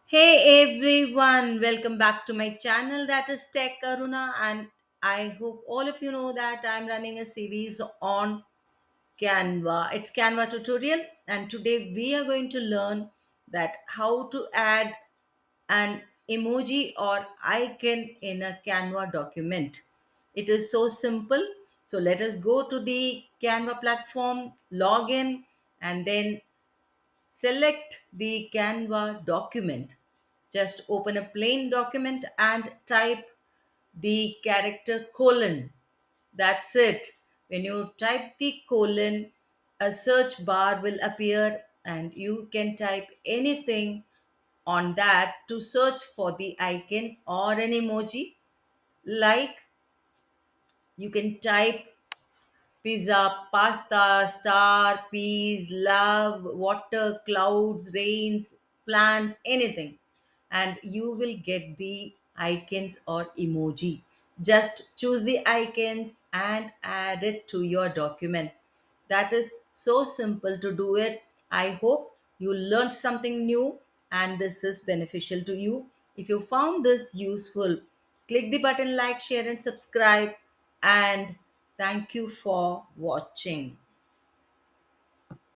Hey everyone, welcome back to my channel that is Tech Karuna, and I hope all of you know that I'm running a series on Canva. It's Canva tutorial, and today we are going to learn that how to add an emoji or icon in a Canva document. It is so simple. So let us go to the Canva platform, log in, and then select the Canva document. Just open a plain document and type the character colon. That's it. When you type the colon, a search bar will appear and you can type anything on that to search for the icon or an emoji. Like you can type pizza, pasta, star, peas, love, water, clouds, rains, plants, anything. And you will get the icons or emoji. Just choose the icons and add it to your document. That is so simple to do it. I hope you learned something new and this is beneficial to you. If you found this useful, click the button like, share, and subscribe. And thank you for watching.